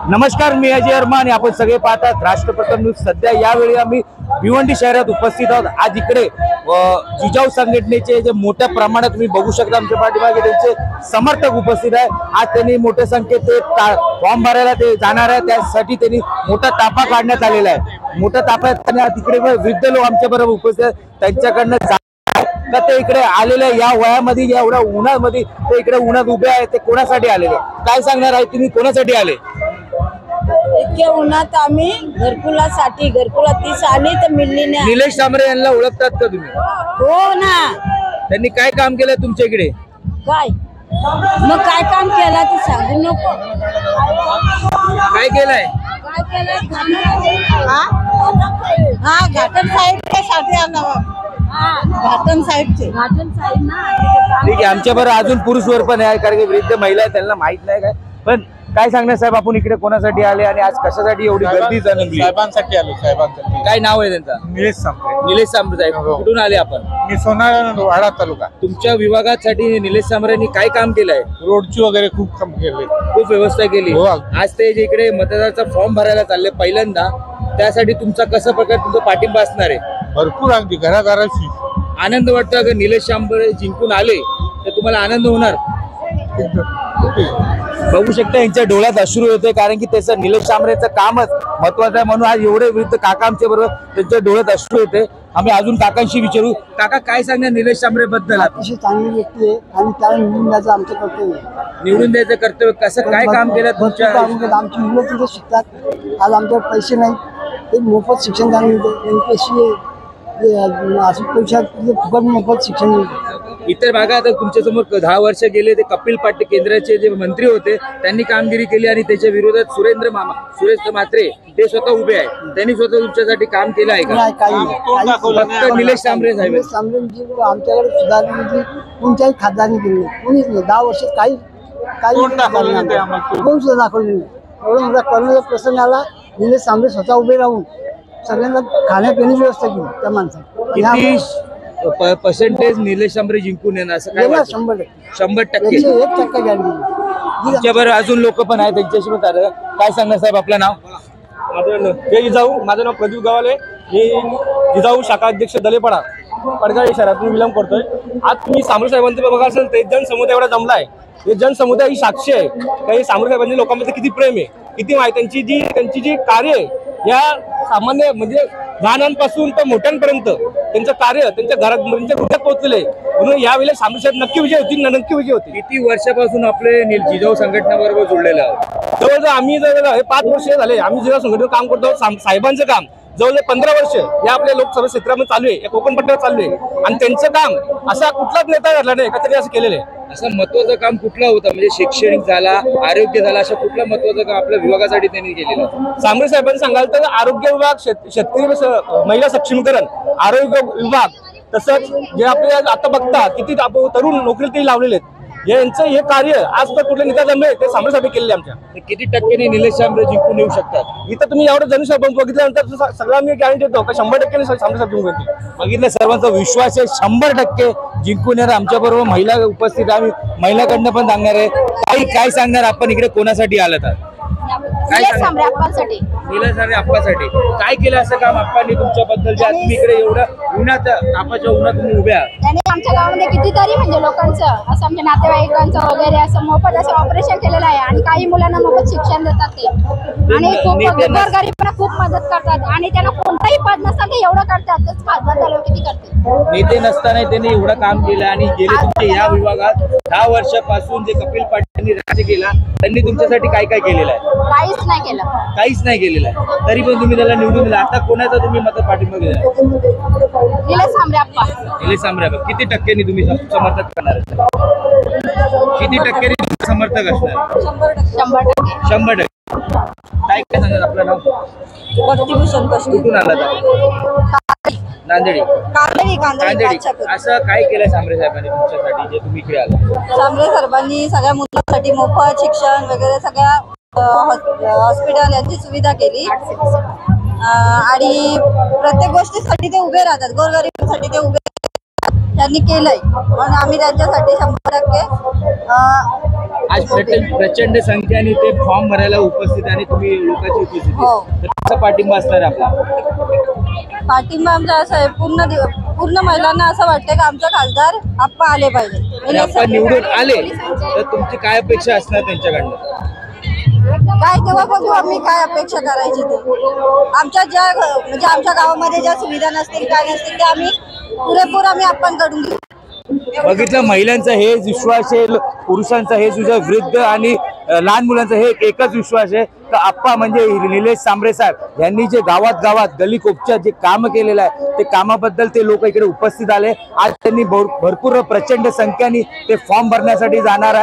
नमस्कार, मी अजय वर्मा आणि आपण सगळे पाहतात राष्ट्रप्रथम न्यूज। सध्या यावेळी आम्ही भिवंडी शहरात उपस्थित आहोत। आज इकडे जिजाऊ संघटनेचे जे मोठ्या प्रमाणात तुम्ही बघू शकता आमच्या पाठीमागे त्यांचे समर्थक उपस्थित आहे। आज त्यांनी मोठ्या संख्येत फॉर्म भरायला ते जाणार आहे, त्यासाठी त्यांनी मोठा ताफा काढण्यात आलेला आहे। मोठ्या ताफ्यात तिकडे वृद्ध लोक आमच्या बरोबर उपस्थित आहेत, त्यांच्याकडनं का ते इकडे आलेले या वयामध्ये एवढ्या उन्हामध्ये ते इकडे उन्हात उभे आहेत, ते कोणासाठी आलेले काय सांगणार आहे तुम्ही? कोणासाठी आले? इतक्या उन्हात आम्ही घरकुलासाठी, घरकुला 30 आली तर मिळली नाही। निलेश सांबरे यांना ओळखतात का तुम्ही? हो ना। त्यांनी काय काम केलं तुमच्या इकडे? काय मग काय काम केलं ते सांगू नको। काय केलंय? काय केलं? हा घाटन साहेबसाठी आला। घाटन साहेब ना। ठीक आहे, आमच्या बरोबर अजून पुरुष वर पण आहे, कारण की वृद्ध महिला आहे, त्यांना माहित नाही काय। पण काय सांगणार साहेब, आपण इकडे कोणासाठी आले आणि आज कशासाठी एवढी गर्दी जमली? साहेबांसाठी आलो। साहेबांसाठी। काय नाव आहे त्यांचं? निलेश सांबरे। निलेश सांबरे साहेब, कुठून आले आपण? मी सोनाळा तालुका। तुमच्या विभागासाठी निलेश सांबरेंनी काय काम केलंय? रोडची वगैरे खूप काम केले, खूप व्यवस्था केली। हो। आज ते जे इकडे मतदाराचा फॉर्म भरायला चालले पहिल्यांदा, त्यासाठी तुमचा कसा प्रकारे तुमचा पाठिंबा असणार आहे? भरपूर अगदी घराघराशी आनंद वाटतो अगर निलेश सांबरे जिंकून आले तर तुम्हाला आनंद होणार? बघू शकता यांच्या डोळ्यात अश्रू होते, कारण की त्याचं निलेश सांबरेचं कामच महत्वाचं आहे, म्हणून आज एवढे विरुद्ध काका आमच्या बरोबर त्यांच्या डोळ्यात अश्रू होते। आम्ही अजून काकांशी विचारू। काका, काय सांगणार निलेश सांबरे बद्दल? अतिशय चांगली व्यक्ती आहे आणि त्याला निवडून द्यायचं आमचं कर्तव्य। निवडून द्यायचं कर्तव्य कसं काय काम केलं तुमच्या? आमची मुलं तिथे शिकतात, आज आमच्याकडे पैसे नाही, ते मोफत शिक्षण त्यांना मिळते। फुकट मोफत शिक्षण मिळते। इतर भागात तुमच्या समोर 10 वर्ष गेले ते कपिल पाटील केंद्राचे जे मंत्री होते, त्यांनी कामगिरी केली आणि त्याच्या विरोधात सुरेश म्हात्रे ते स्वतः उभे आहेत, त्यांनी स्वतः तुमच्यासाठी काम केलं आहे का? फक्त निलेश सांबरे साहेब आमच्याकडे सुधारण्याची कोणत्याही खासदारांनी केली नाही, कोणीच नाही। 10 वर्षात काही कोण सुद्धा दाखवले नाही। एवढा मोठा कोरोनाचा प्रसंग आला, निलेश सांबरे स्वतः उभे राहून सगळ्यांना खाण्यापिण्याची व्यवस्था केली त्या माणसाने। किती पर्सेंटेज निलेश सांबरे जिंकून येणार असं काय? 100%। 1% गॅरंटी। तुमच्याबरोबर अजून लोक पण आहेत, त्यांच्याशी पण काय सांगणार साहेब? आपलं नाव? माझं नाव प्रदीप गवाले, मी जिजाऊ शाखा अध्यक्ष दलेपाडा पडगाव शहरातून विलंब करतोय। आज तुम्ही सांबरे साहेबांचं बघा असेल तर जनसमुदाय एवढा जमला आहे। हे जनसमुदाय ही साक्षी आहे काही सांबरे साहेबांच्या लोकांमध्ये किती प्रेम आहे, किती माहिती त्यांची जी कार्य आहे, या सामान्य म्हणजे लहानांपासून तर मोठ्यांपर्यंत त्यांचं कार्य त्यांच्या घरात त्यांच्या हृदयात पोहोचलेलं आहे। म्हणून यावेळेला सांबरे साहेब नक्की विजय होतील, नक्की विजय होतील। किती वर्षापासून आपले जिजाऊ संघटनेबरोबर जोडलेलं आहोत? जवळजवळ आम्ही हे 5 वर्ष झाले आम्ही जिजाऊ संघटनेवर काम करतो। साहेबांचं काम जवळजवळ 15 वर्ष या आपल्या लोकसभा क्षेत्रामध्ये चालू आहे, या कोकण पट्ट्यावर चालू आहे, आणि त्यांचं काम असा कुठलाच नेता घडला नाही का तरी असं केलेलं आहे। असं महत्वाचं काम कुठलं होतं, म्हणजे शैक्षणिक झाला, आरोग्य झाला, असं कुठलं महत्वाचं काम आपल्या विभागासाठी त्यांनी केलेलं? सांबरे साहेबांनी सांगाल तर आरोग्य विभाग, शेतकरी महिला सक्षमीकरण, आरोग्य विभाग, तसंच जे आपले आता बघता किती तरुण नोकरीला ते लावलेले आहेत, यांचं हे कार्य आज तर कुठले नेता जमले ते सांबरे साहेब केलेले आमच्या। किती टक्क्यांनी निलेश सांबरे जिंकून येऊ शकतात? इथं तुम्ही एवढं जनसाहेब बघितल्यानंतर सगळं मी गॅरंटी देतो का 100% सांबरे साहेब जिंकून येतील। बघितलं, सर्वांचा विश्वास आहे 100% जिंकून येणार। आमच्या बरोबर महिला उपस्थित, आम्ही महिलाकडनं पण सांगणार आहे। काय सांगणार आपण इकडे कोणासाठी आलात? निलेश सांबरे अप्पांसाठी। निलेश सांबरे अप्पासाठी काय केलं असं काम अप्पांनी तुमच्याबद्दल, जे तुम्ही इकडे एवढं उन्हात तापाच्या उन्हात तुम्ही उभ्या? त्यांनी आमच्या गावामध्ये कितीतरी म्हणजे लोकांचं असं आमच्या नातेवाईकांचं वगैरे असं मोफत असं ऑपरेशन केलेलं आहे, आणि काही मुलांना मोफत शिक्षण देतात ते, आणि खूप गोरगरिबांना खूप मदत करतात, आणि त्यांना कोणताही पद नसतं ते एवढं करतात। तेच खासदार झाल्यावर किती करते? नेते नसताना त्यांनी एवढं काम केलं, आणि गेले तुमच्या या विभागात 10 वर्षापासून जे कपिल पाटील राज्य केला, त्यांनी तुमच्यासाठी काय काय केलेलं आहे? काहीच नाही केलं, काहीच नाही केलेलं आहे, तरी पण तुम्ही त्याला निवडून दिला। आता कोणाचा तुम्ही मत पाठिंबा दिला? निलेश सांबरे अप्पा। निलेश सांबरे अप्पा। किती टक्क्यांनी तुम्ही समर्थक करणार? किती टक्क्यांनी समर्थक असणार? 100%। 100%। काय काय सांगणार? आपलं नाव? भक्तिभूषण कष्ट। कुठून आला? नांदेडी। असं काय केलं सांबरे साहेबांनी तुमच्यासाठी जे तुम्ही इकडे आला? सांबरे साहेबांनी सगळ्या मुलांसाठी मोफत शिक्षण वगैरे सगळ्या हॉस्पिटल यांची सुविधा केली, आणि प्रत्येक गोष्टीसाठी ते उभे राहतात, गोरगरिबांसाठी ते उभे त्यांनी केलंय म्हणून आम्ही त्यांच्यासाठी 100% आज प्रचंड संख्येने ते फॉर्म भरायला उपस्थित आणि तुम्ही लोकांची उपस्थिती हो. तर कसा पाठिंबा असणार आहे आपला? पाठिंबा आमचा असं आहे, पूर्ण महिलांना असं वाटतं की आमचा खासदार आप्पा आले पाहिजे. आणि आपण निवडून आले तर तुमची काय अपेक्षा असणार त्यांच्याकडनं? काय तेव्हा बघू आम्ही काय अपेक्षा करायची ते. आमच्या ज्या म्हणजे आमच्या गावामध्ये ज्या सुविधा नसतील काय नसतील ते आम्ही पुरेपूर आप्पांकडून घेऊ. बघितलं, महिलांचा हेच विश्वास आहे, पुरुषांचा हेच विश्वास, वृद्ध आणि लहान मुलांचा हे एकच विश्वास आहे तर आप्पा म्हणजे निलेश सांबरे साहेब यांनी जे गावात गली कोपच्या जे काम केलेलं आहे ते कामाबद्दल ते लोक इकडे उपस्थित आले. आज त्यांनी भरपूर प्रचंड संख्येने ते फॉर्म भरण्यासाठी जाणार आहे.